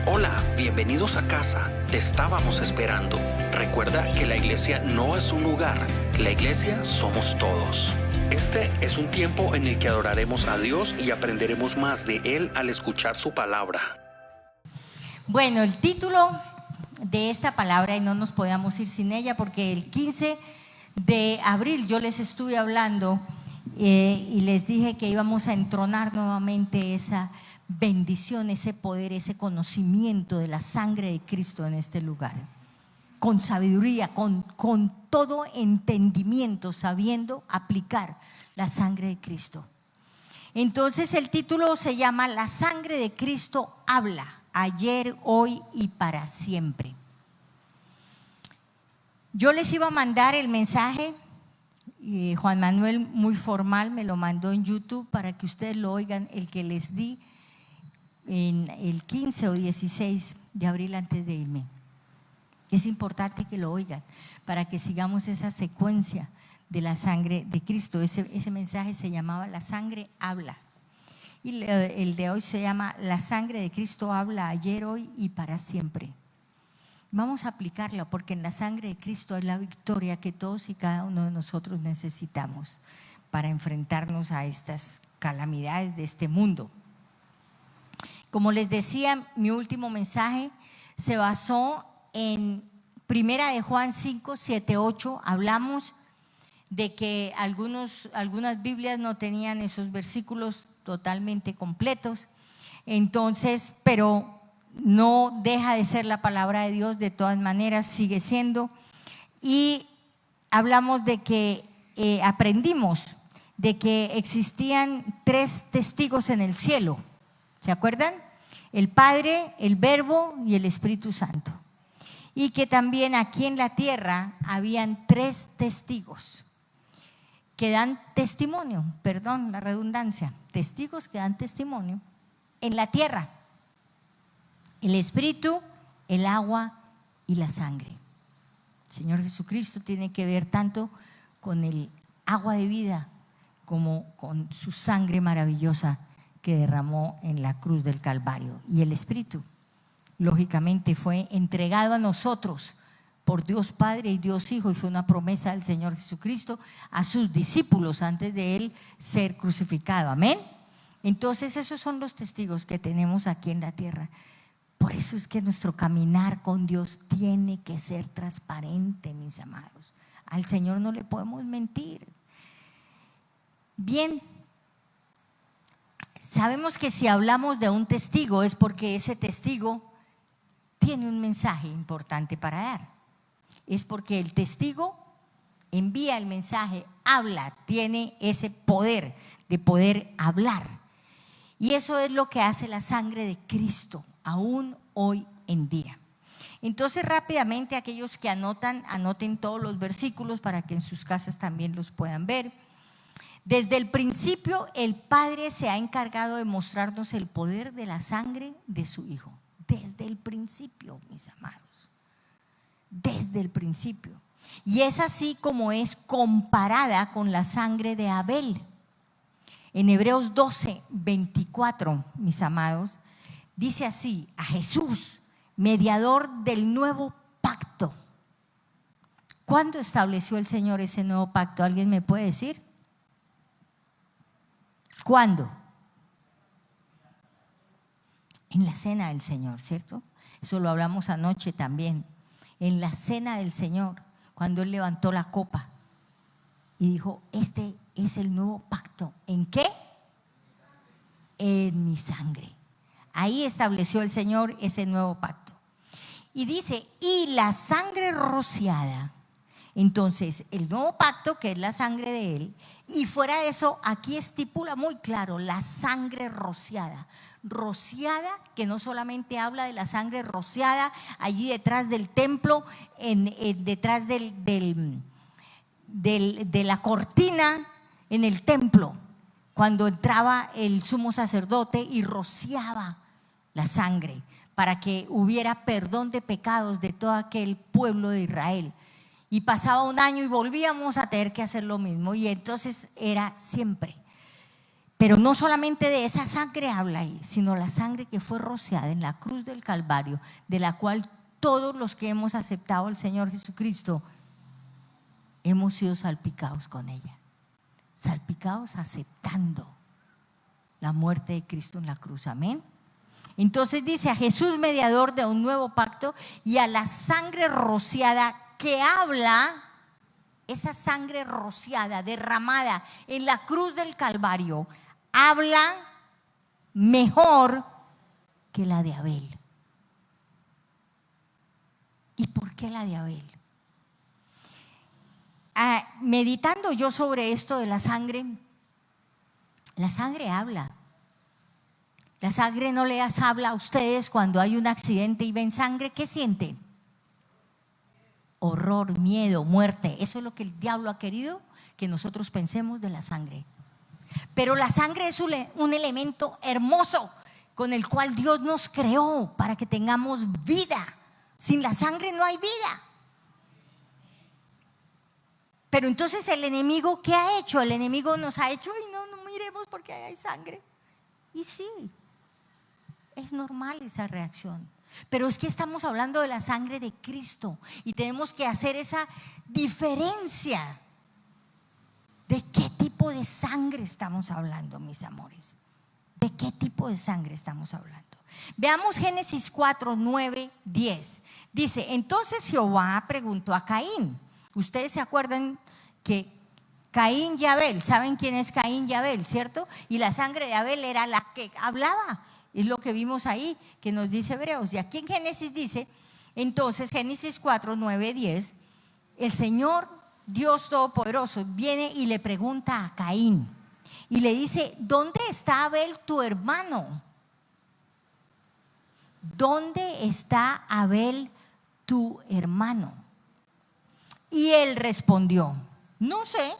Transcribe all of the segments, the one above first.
Hola, bienvenidos a casa. Te estábamos esperando. Recuerda que la iglesia no es un lugar, la iglesia somos todos. Este es un tiempo en el que adoraremos a Dios y aprenderemos más de Él al escuchar su palabra. Bueno, el título de esta palabra, y no nos podíamos ir sin ella, porque el 15 de abril yo les estuve hablando y les dije que íbamos a entronar nuevamente esa bendición, ese poder, ese conocimiento de la sangre de Cristo en este lugar, con sabiduría, con todo entendimiento, sabiendo aplicar la sangre de Cristo. Entonces el título se llama La sangre de Cristo habla, ayer, hoy y para siempre. Yo les iba a mandar el mensaje, Juan Manuel muy formal me lo mandó en YouTube para que ustedes lo oigan, el que les di en el 15 o 16 de abril antes de irme. Es importante que lo oigan para que sigamos esa secuencia de la sangre de Cristo. Ese mensaje se llamaba La sangre habla. Y el de hoy se llama La sangre de Cristo habla ayer, hoy y para siempre. Vamos a aplicarlo porque en la sangre de Cristo hay la victoria que todos y cada uno de nosotros necesitamos para enfrentarnos a estas calamidades de este mundo. Como les decía, mi último mensaje se basó en Primera de Juan 5, 7, 8. Hablamos de que algunas Biblias no tenían esos versículos totalmente completos, entonces, pero no deja de ser la palabra de Dios, de todas maneras sigue siendo. Y hablamos de que aprendimos de que existían 3 testigos en el cielo. ¿Se acuerdan? El Padre, el Verbo y el Espíritu Santo. Y que también aquí en la tierra habían 3 testigos que dan testimonio, perdón la redundancia, testigos que dan testimonio en la tierra: el Espíritu, el agua y la sangre. El Señor Jesucristo tiene que ver tanto con el agua de vida como con su sangre maravillosa que derramó en la cruz del Calvario. Y el Espíritu, lógicamente, fue entregado a nosotros por Dios Padre y Dios Hijo, y fue una promesa del Señor Jesucristo a sus discípulos antes de Él ser crucificado. Amén. Entonces esos son los testigos que tenemos aquí en la tierra. Por eso es que nuestro caminar con Dios tiene que ser transparente, mis amados. Al Señor no le podemos mentir. Bien, sabemos que si hablamos de un testigo es porque ese testigo tiene un mensaje importante para dar. Es porque el testigo envía el mensaje, habla, tiene ese poder de poder hablar. Y eso es lo que hace la sangre de Cristo, aún hoy en día. Entonces, rápidamente, aquellos que anoten todos los versículos para que en sus casas también los puedan ver. Desde el principio, el Padre se ha encargado de mostrarnos el poder de la sangre de su Hijo. Desde el principio, mis amados. Desde el principio. Y es así como es comparada con la sangre de Abel. En Hebreos 12, 24, mis amados, dice así: a Jesús, mediador del nuevo pacto. ¿Cuándo estableció el Señor ese nuevo pacto? ¿Alguien me puede decir? ¿Cuándo? En la cena del Señor, ¿cierto? Eso lo hablamos anoche también. En la cena del Señor, cuando Él levantó la copa y dijo: este es el nuevo pacto. ¿En qué? En mi sangre. Ahí estableció el Señor ese nuevo pacto. Y dice: y la sangre rociada. Entonces, el nuevo pacto, que es la sangre de Él, y fuera de eso, aquí estipula muy claro la sangre rociada. Rociada, que no solamente habla de la sangre rociada allí detrás del templo, detrás de la cortina en el templo, cuando entraba el sumo sacerdote y rociaba la sangre para que hubiera perdón de pecados de todo aquel pueblo de Israel. Y pasaba un año y volvíamos a tener que hacer lo mismo, y entonces era siempre. Pero no solamente de esa sangre habla ahí, sino la sangre que fue rociada en la cruz del Calvario, de la cual todos los que hemos aceptado al Señor Jesucristo hemos sido salpicados con ella. Salpicados aceptando la muerte de Cristo en la cruz. Amén. Entonces dice: a Jesús, mediador de un nuevo pacto, y a la sangre rociada que habla, esa sangre rociada, derramada en la cruz del Calvario, habla mejor que la de Abel. ¿Y por qué la de Abel? Meditando yo sobre esto de la sangre habla. La sangre no les habla a ustedes cuando hay un accidente y ven sangre. ¿Qué sienten? Horror, miedo, muerte. Eso es lo que el diablo ha querido que nosotros pensemos de la sangre. Pero la sangre es un elemento hermoso con el cual Dios nos creó para que tengamos vida. Sin la sangre no hay vida. Pero entonces el enemigo, ¿qué ha hecho? El enemigo nos ha hecho: y no miremos porque hay sangre. Y sí, es normal esa reacción. Pero es que estamos hablando de la sangre de Cristo y tenemos que hacer esa diferencia de qué tipo de sangre estamos hablando, mis amores. ¿De qué tipo de sangre estamos hablando? Veamos Génesis 4, 9, 10. Dice: entonces Jehová preguntó a Caín. Ustedes se acuerdan que Caín y Abel, ¿saben quién es Caín y Abel, cierto? Y la sangre de Abel era la que hablaba. Es lo que vimos ahí, que nos dice Hebreos. Y aquí en Génesis dice, entonces Génesis 4, 9, 10, el Señor Dios Todopoderoso viene y le pregunta a Caín y le dice: ¿dónde está Abel tu hermano? ¿Dónde está Abel tu hermano? Y él respondió: no sé.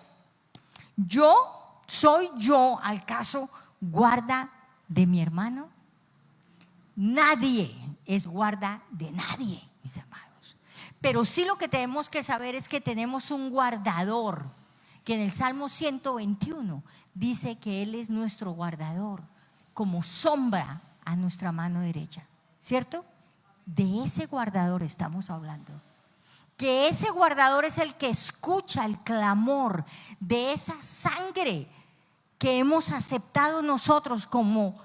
¿Soy yo al caso guarda de mi hermano? Nadie es guarda de nadie, mis amados. Pero sí lo que tenemos que saber es que tenemos un guardador, que en el Salmo 121 dice que Él es nuestro guardador, como sombra a nuestra mano derecha, ¿cierto? De ese guardador estamos hablando. Que ese guardador es el que escucha el clamor de esa sangre que hemos aceptado nosotros como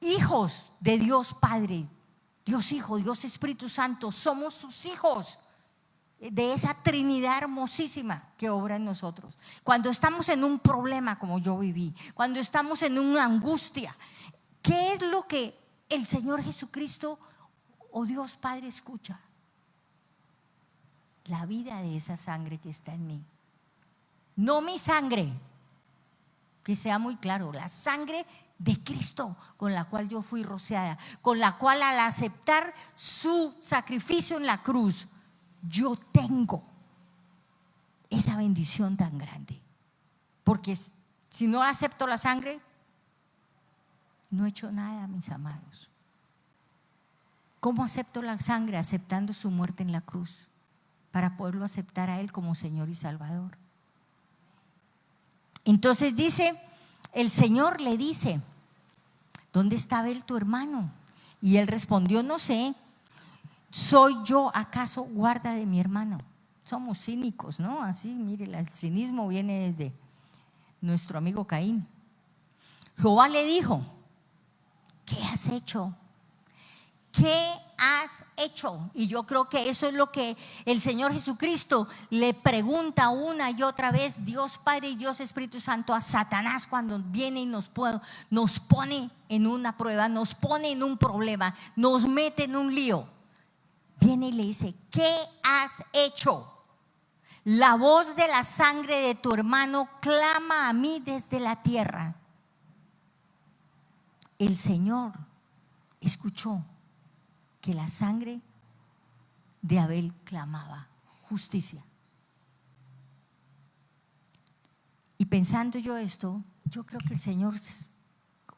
hijos de Dios Padre, Dios Hijo, Dios Espíritu Santo. Somos sus hijos de esa Trinidad hermosísima que obra en nosotros. Cuando estamos en un problema como yo viví, cuando estamos en una angustia, ¿qué es lo que el Señor Jesucristo o Dios Padre escucha? La vida de esa sangre que está en mí. No mi sangre, que sea muy claro, la sangre de Cristo con la cual yo fui rociada, con la cual al aceptar su sacrificio en la cruz, yo tengo esa bendición tan grande. Porque si no acepto la sangre, no he hecho nada, mis amados. ¿Cómo acepto la sangre? Aceptando su muerte en la cruz, para poderlo aceptar a Él como Señor y Salvador. Entonces dice, el Señor le dice: ¿dónde está Abel tu hermano? Y él respondió: no sé. ¿Soy yo acaso guarda de mi hermano? Somos cínicos, ¿no? Así, mire, el cinismo viene desde nuestro amigo Caín. Jehová le dijo: ¿qué has hecho? ¿Qué has hecho? Y yo creo que eso es lo que el Señor Jesucristo le pregunta una y otra vez, Dios Padre y Dios Espíritu Santo, a Satanás cuando viene y nos pone en una prueba, nos pone en un problema, nos mete en un lío. Viene y le dice: ¿qué has hecho? La voz de la sangre de tu hermano clama a mí desde la tierra. El Señor escuchó que la sangre de Abel clamaba justicia. Y pensando yo esto, yo creo que el Señor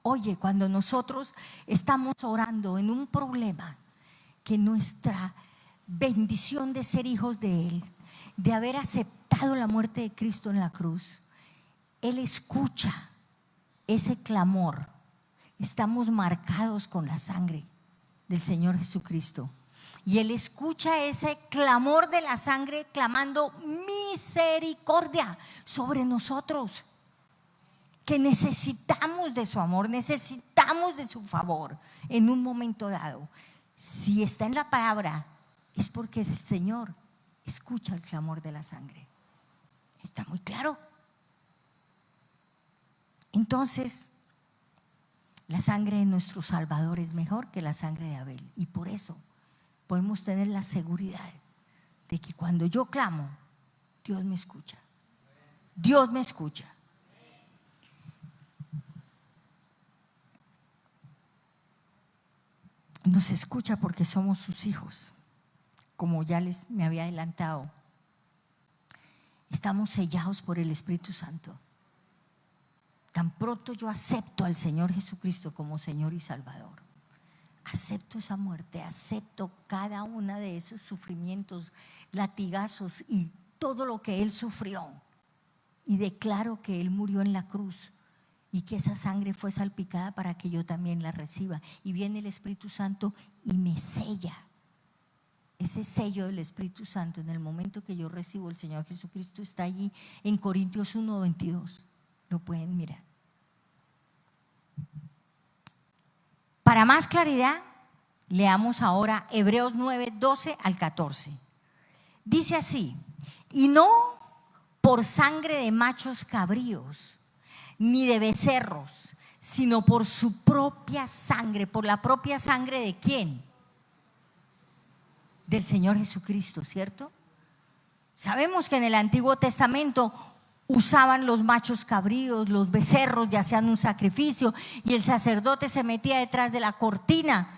oye cuando nosotros estamos orando en un problema, que nuestra bendición de ser hijos de Él, de haber aceptado la muerte de Cristo en la cruz, Él escucha ese clamor, estamos marcados con la sangre del Señor Jesucristo. Y Él escucha ese clamor de la sangre clamando misericordia sobre nosotros, que necesitamos de su amor, necesitamos de su favor en un momento dado. Si está en la palabra, es porque el Señor escucha el clamor de la sangre. Está muy claro. Entonces, la sangre de nuestro Salvador es mejor que la sangre de Abel. Y por eso podemos tener la seguridad de que cuando yo clamo, Dios me escucha. Dios me escucha. Nos escucha porque somos sus hijos. Como ya me había adelantado, estamos sellados por el Espíritu Santo. Tan pronto yo acepto al Señor Jesucristo como Señor y Salvador, acepto esa muerte, acepto cada uno de esos sufrimientos, latigazos y todo lo que Él sufrió, y declaro que Él murió en la cruz y que esa sangre fue salpicada para que yo también la reciba. Y viene el Espíritu Santo y me sella. Ese sello del Espíritu Santo, en el momento que yo recibo el Señor Jesucristo, está allí en Corintios 1:22. Lo pueden mirar. Para más claridad, leamos ahora Hebreos 9:12 al 14. Dice así: y no por sangre de machos cabríos, ni de becerros, sino por su propia sangre. ¿Por la propia sangre de quién? Del Señor Jesucristo, ¿cierto? Sabemos que en el Antiguo Testamento usaban los machos cabríos, los becerros, ya hacían un sacrificio y el sacerdote se metía detrás de la cortina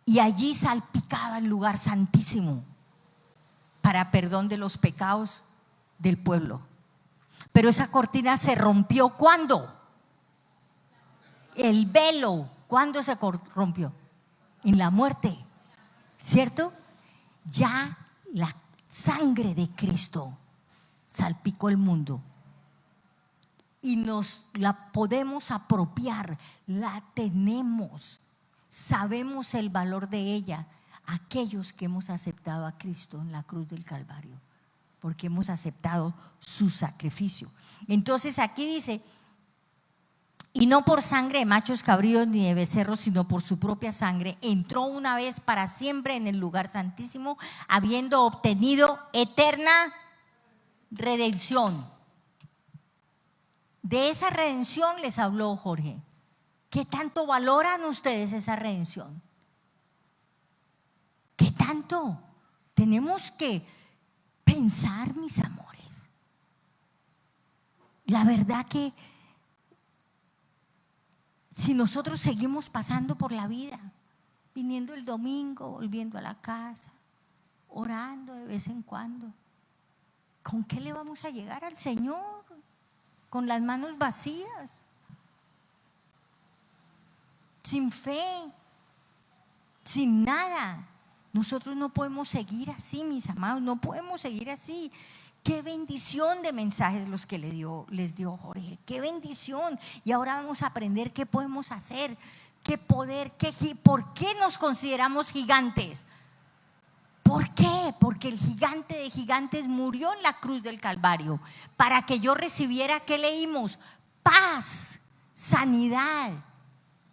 y allí salpicaba el lugar santísimo para perdón de los pecados del pueblo. Pero esa cortina se rompió ¿cuándo? El velo, ¿cuándo se rompió? En la muerte, ¿cierto? Ya la sangre de Cristo salpicó el mundo y nos la podemos apropiar, la tenemos, sabemos el valor de ella, aquellos que hemos aceptado a Cristo en la cruz del Calvario, porque hemos aceptado su sacrificio. Entonces aquí dice: y no por sangre de machos cabríos ni de becerros, sino por su propia sangre, entró una vez para siempre en el lugar santísimo, habiendo obtenido eterna redención. De esa redención les habló Jorge. ¿Qué tanto valoran ustedes esa redención? ¿Qué tanto? Tenemos que pensar, mis amores. La verdad que si nosotros seguimos pasando por la vida, viniendo el domingo, volviendo a la casa, orando de vez en cuando, ¿con qué le vamos a llegar al Señor? Con las manos vacías, sin fe, sin nada. Nosotros no podemos seguir así, mis amados, no podemos seguir así. Qué bendición de mensajes los que les dio Jorge, qué bendición. Y ahora vamos a aprender qué podemos hacer, qué poder, por qué nos consideramos gigantes. ¿Por qué? Porque el gigante de gigantes murió en la cruz del Calvario para que yo recibiera, ¿qué leímos? Paz, sanidad.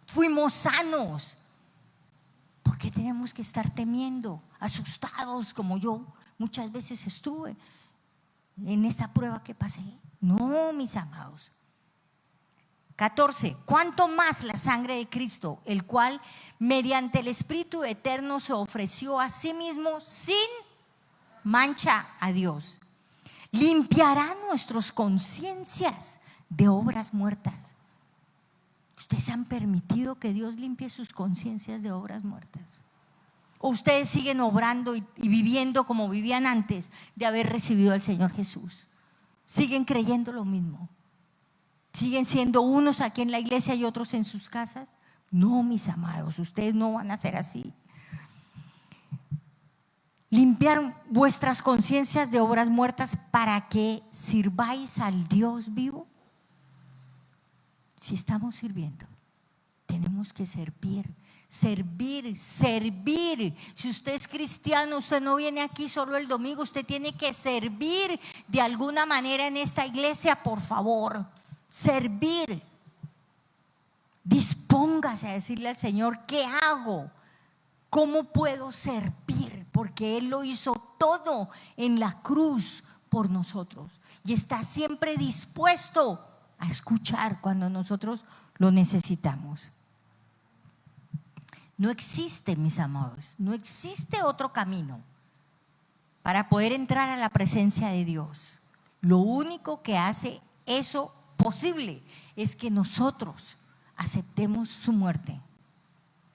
Fuimos sanos. ¿Por qué tenemos que estar temiendo, asustados como yo muchas veces estuve en esta prueba que pasé? No, mis amados. 14. ¿Cuánto más la sangre de Cristo, el cual mediante el Espíritu eterno se ofreció a sí mismo sin mancha a Dios, limpiará nuestras conciencias de obras muertas? ¿Ustedes han permitido que Dios limpie sus conciencias de obras muertas? ¿O ustedes siguen obrando y viviendo como vivían antes de haber recibido al Señor Jesús? ¿Siguen creyendo lo mismo? ¿Siguen siendo unos aquí en la iglesia y otros en sus casas? No, mis amados, ustedes no van a ser así. Limpiar vuestras conciencias de obras muertas para que sirváis al Dios vivo. Si estamos sirviendo, tenemos que servir. Servir, servir. Si usted es cristiano, usted no viene aquí solo el domingo, usted tiene que servir de alguna manera en esta iglesia, por favor. Servir. Dispóngase a decirle al Señor, ¿qué hago? ¿Cómo puedo servir? Porque Él lo hizo todo en la cruz por nosotros y está siempre dispuesto a escuchar cuando nosotros lo necesitamos. No existe, mis amados, no existe otro camino para poder entrar a la presencia de Dios. Lo único que hace eso posible es que nosotros aceptemos su muerte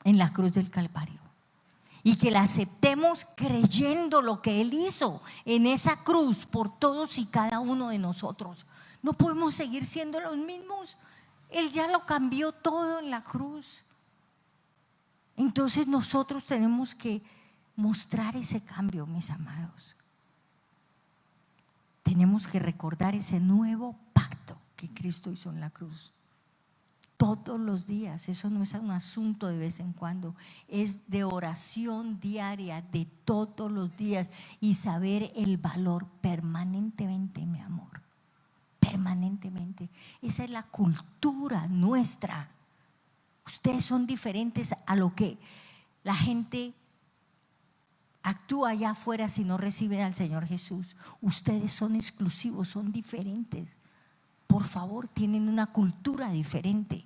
en la cruz del Calvario y que la aceptemos creyendo lo que Él hizo en esa cruz por todos y cada uno de nosotros. No podemos seguir siendo los mismos. Él ya lo cambió todo en la cruz. Entonces nosotros tenemos que mostrar ese cambio, mis amados. Tenemos que recordar ese nuevo pacto que Cristo hizo en la cruz. Todos los días, eso no es un asunto de vez en cuando, es de oración diaria, de todos los días, y saber el valor permanentemente, mi amor, permanentemente. Esa es la cultura nuestra. Ustedes son diferentes a lo que la gente actúa allá afuera si no reciben al Señor Jesús. Ustedes son exclusivos, son diferentes. Por favor, tienen una cultura diferente.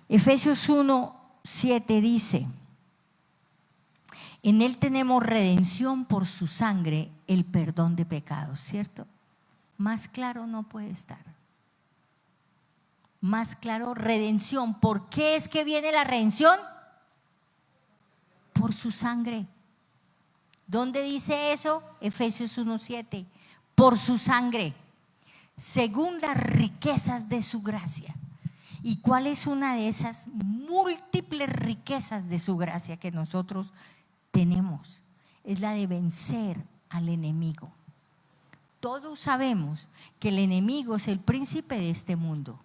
Efesios 1:7 dice: en Él tenemos redención por su sangre, el perdón de pecados, ¿cierto? Más claro no puede estar. Más claro, redención. ¿Por qué es que viene la redención? Por su sangre. ¿Dónde dice eso? Efesios 1:7. Por su sangre, según las riquezas de su gracia. ¿Y cuál es una de esas múltiples riquezas de su gracia que nosotros tenemos? Es la de vencer al enemigo. Todos sabemos que el enemigo es el príncipe de este mundo.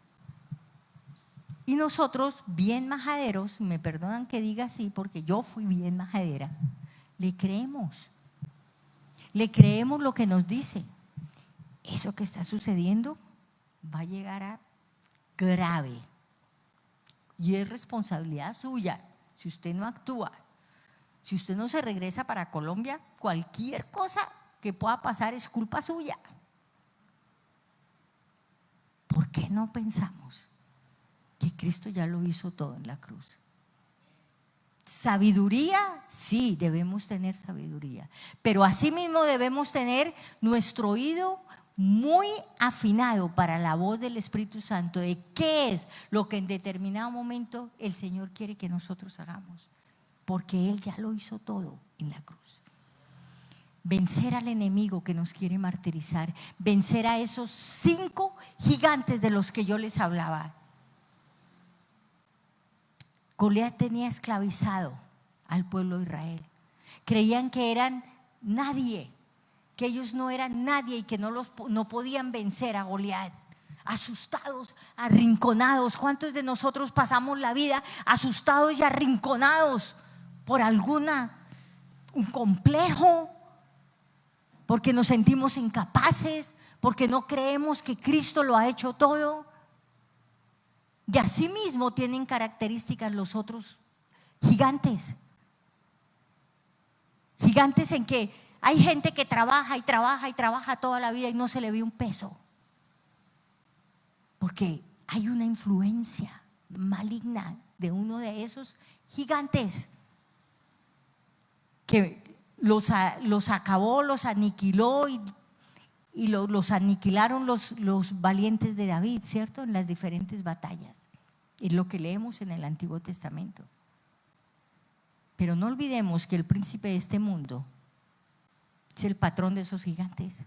Y nosotros, bien majaderos, me perdonan que diga así porque yo fui bien majadera, le creemos. Le creemos lo que nos dice. Eso que está sucediendo va a llegar a grave. Y es responsabilidad suya. Si usted no actúa, si usted no se regresa para Colombia, cualquier cosa que pueda pasar es culpa suya. ¿Por qué no pensamos que Cristo ya lo hizo todo en la cruz? Sabiduría, sí, debemos tener sabiduría, pero asimismo debemos tener nuestro oído muy afinado para la voz del Espíritu Santo de qué es lo que en determinado momento el Señor quiere que nosotros hagamos, porque Él ya lo hizo todo en la cruz. Vencer al enemigo que nos quiere martirizar, vencer a esos 5 gigantes de los que yo les hablaba. Goliat tenía esclavizado al pueblo de Israel. Creían que eran nadie, que ellos no eran nadie y que no podían vencer a Goliat. Asustados, arrinconados. ¿Cuántos de nosotros pasamos la vida asustados y arrinconados por un complejo? Porque nos sentimos incapaces, porque no creemos que Cristo lo ha hecho todo. Y así mismo tienen características los otros gigantes. Gigantes en que hay gente que trabaja y trabaja y trabaja toda la vida y no se le ve un peso. Porque hay una influencia maligna de uno de esos gigantes que los acabó, los aniquiló y los aniquilaron los valientes de David, ¿cierto? En las diferentes batallas. Es lo que leemos en el Antiguo Testamento. Pero no olvidemos que el príncipe de este mundo es el patrón de esos gigantes.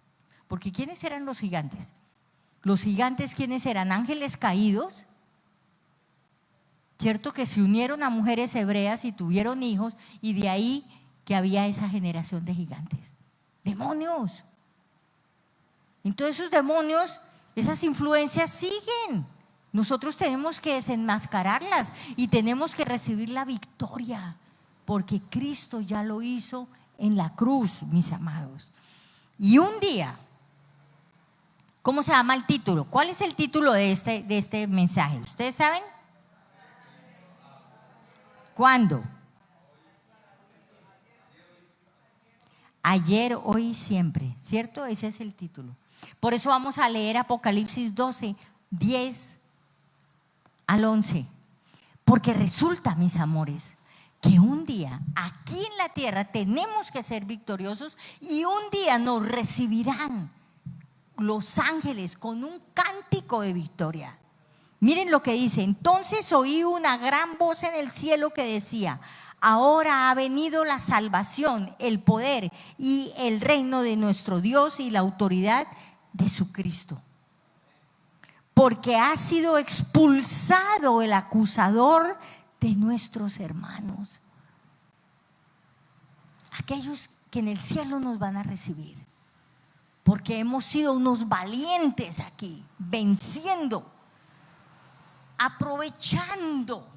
Porque ¿quiénes eran los gigantes? Los gigantes, ¿quiénes eran? Ángeles caídos, ¿cierto? Que se unieron a mujeres hebreas y tuvieron hijos, y de ahí que había esa generación de gigantes. Demonios. Entonces esos demonios, esas influencias siguen Nosotros tenemos que desenmascararlas y tenemos que recibir la victoria, porque Cristo ya lo hizo en la cruz, mis amados. Y un día, ¿cómo se llama el título? ¿Cuál es el título de este mensaje? ¿Ustedes saben? ¿Cuándo? Ayer, hoy y siempre, ¿cierto? Ese es el título. Por eso vamos a leer Apocalipsis 12, 10 al 11. Porque resulta, mis amores, que un día aquí en la tierra tenemos que ser victoriosos y un día nos recibirán los ángeles con un cántico de victoria. Miren lo que dice: entonces oí una gran voz en el cielo que decía: ahora ha venido la salvación, el poder y el reino de nuestro Dios y la autoridad de su Cristo. Porque ha sido expulsado el acusador de nuestros hermanos. Aquellos que en el cielo nos van a recibir. Porque hemos sido unos valientes aquí, venciendo, aprovechando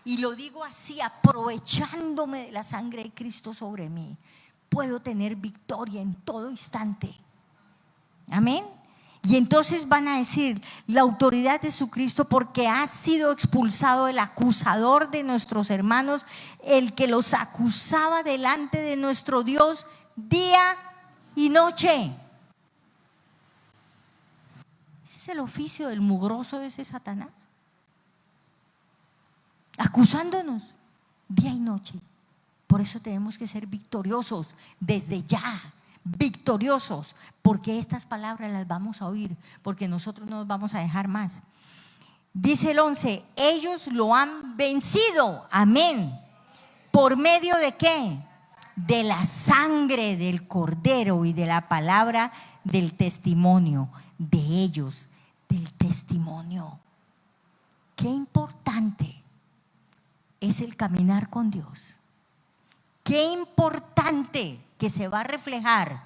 y lo digo así, aprovechándome de la sangre de Cristo sobre mí, puedo tener victoria en todo instante. Amén. Y entonces van a decir: la autoridad de su Cristo, porque ha sido expulsado el acusador de nuestros hermanos, el que los acusaba delante de nuestro Dios día y noche. Ese es el oficio del mugroso de ese Satanás, acusándonos día y noche. Por eso tenemos que ser victoriosos desde ya, victoriosos, porque estas palabras las vamos a oír, porque nosotros no nos vamos a dejar más. Dice el 11: ellos lo han vencido, amén. ¿Por medio de qué? De la sangre del Cordero y de la palabra del testimonio de ellos, del testimonio. Qué importante es el caminar con Dios. Qué importante que se va a reflejar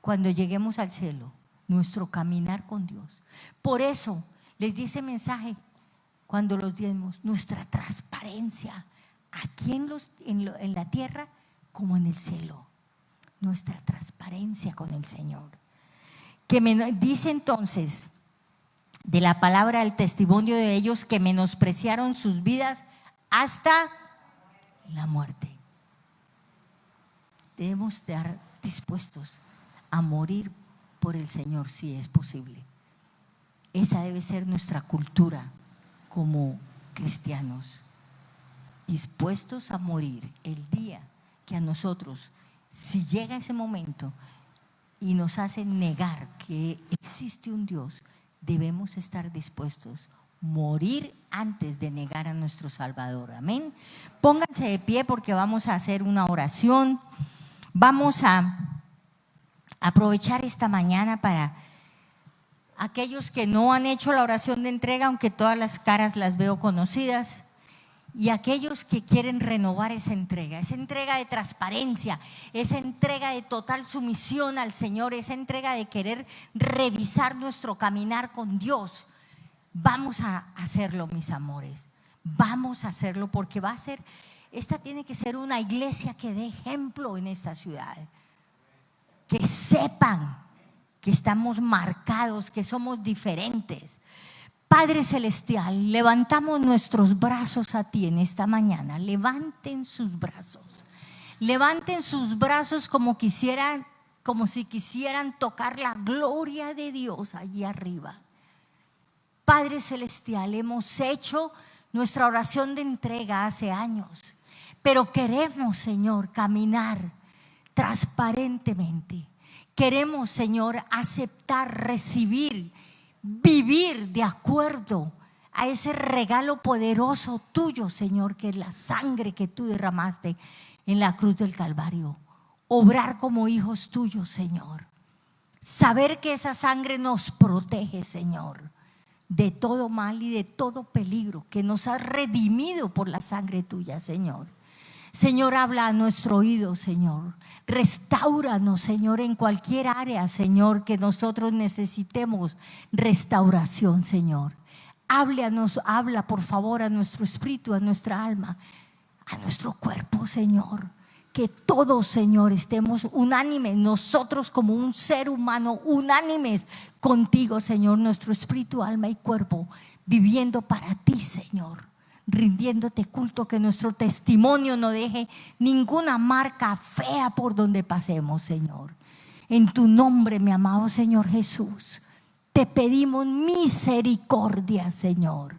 cuando lleguemos al cielo, nuestro caminar con Dios. Por eso les di ese mensaje cuando los diezmos: nuestra transparencia aquí en la tierra como en el cielo, nuestra transparencia con el Señor. Dice entonces de la palabra del testimonio de ellos, que menospreciaron sus vidas hasta la muerte. Debemos estar dispuestos a morir por el Señor si es posible. Esa debe ser nuestra cultura como cristianos, dispuestos a morir el día que a nosotros, si llega ese momento y nos hacen negar que existe un Dios, debemos estar dispuestos a morir antes de negar a nuestro Salvador. Amén. Pónganse de pie porque vamos a hacer una oración. Vamos a aprovechar esta mañana para aquellos que no han hecho la oración de entrega, aunque todas las caras las veo conocidas, y aquellos que quieren renovar esa entrega de transparencia, esa entrega de total sumisión al Señor, esa entrega de querer revisar nuestro caminar con Dios. Vamos a hacerlo, mis amores, vamos a hacerlo, porque esta tiene que ser una iglesia que dé ejemplo en esta ciudad, que sepan que estamos marcados, que somos diferentes. Padre Celestial, levantamos nuestros brazos a ti en esta mañana. Levanten sus brazos como si quisieran tocar la gloria de Dios allí arriba. Padre Celestial, hemos hecho nuestra oración de entrega hace años, pero queremos, Señor, caminar transparentemente. Queremos, Señor, aceptar, recibir, vivir de acuerdo a ese regalo poderoso tuyo, Señor, que es la sangre que tú derramaste en la cruz del Calvario. Obrar como hijos tuyos, Señor. Saber que esa sangre nos protege, Señor, de todo mal y de todo peligro, que nos has redimido por la sangre tuya, Señor. Señor, habla a nuestro oído, Señor. Restáuranos, Señor, en cualquier área, Señor, que nosotros necesitemos restauración, Señor. Habla, por favor, a nuestro espíritu, a nuestra alma, a nuestro cuerpo, Señor. Que todos, Señor, estemos unánimes, nosotros como un ser humano, unánimes contigo, Señor, nuestro espíritu, alma y cuerpo, viviendo para ti, Señor, rindiéndote culto, que nuestro testimonio no deje ninguna marca fea por donde pasemos, Señor. En tu nombre, mi amado Señor Jesús, te pedimos misericordia, Señor.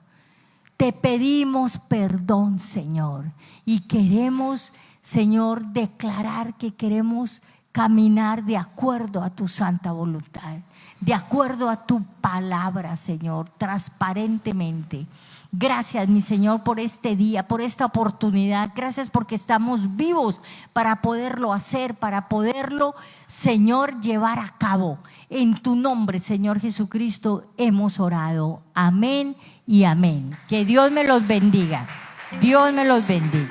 Te pedimos perdón, Señor, y queremos, Señor, declarar que queremos caminar de acuerdo a tu santa voluntad, de acuerdo a tu palabra, Señor, transparentemente. Gracias, mi Señor, por este día, por esta oportunidad. Gracias porque estamos vivos para poderlo hacer, para poderlo, Señor, llevar a cabo. En tu nombre, Señor Jesucristo, hemos orado. Amén y amén. Que Dios me los bendiga. Dios me los bendiga.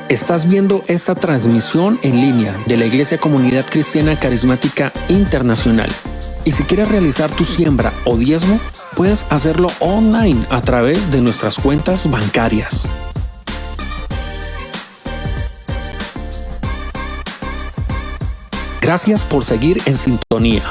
Estás viendo esta transmisión en línea de la Iglesia Comunidad Cristiana Carismática Internacional. Y si quieres realizar tu siembra o diezmo, puedes hacerlo online a través de nuestras cuentas bancarias. Gracias por seguir en sintonía.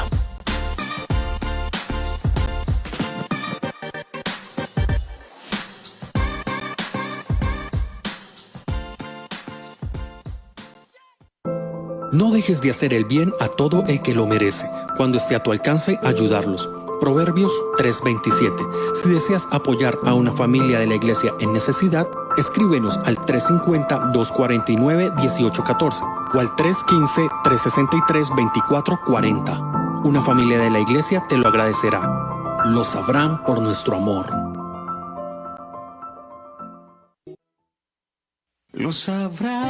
No dejes de hacer el bien a todo el que lo merece, cuando esté a tu alcance ayudarlos. Proverbios 3:27. Si deseas apoyar a una familia de la iglesia en necesidad, escríbenos al 350-249-1814 o al 315-363-2440. Una familia de la iglesia te lo agradecerá. Lo sabrán por nuestro amor. Lo sabrán.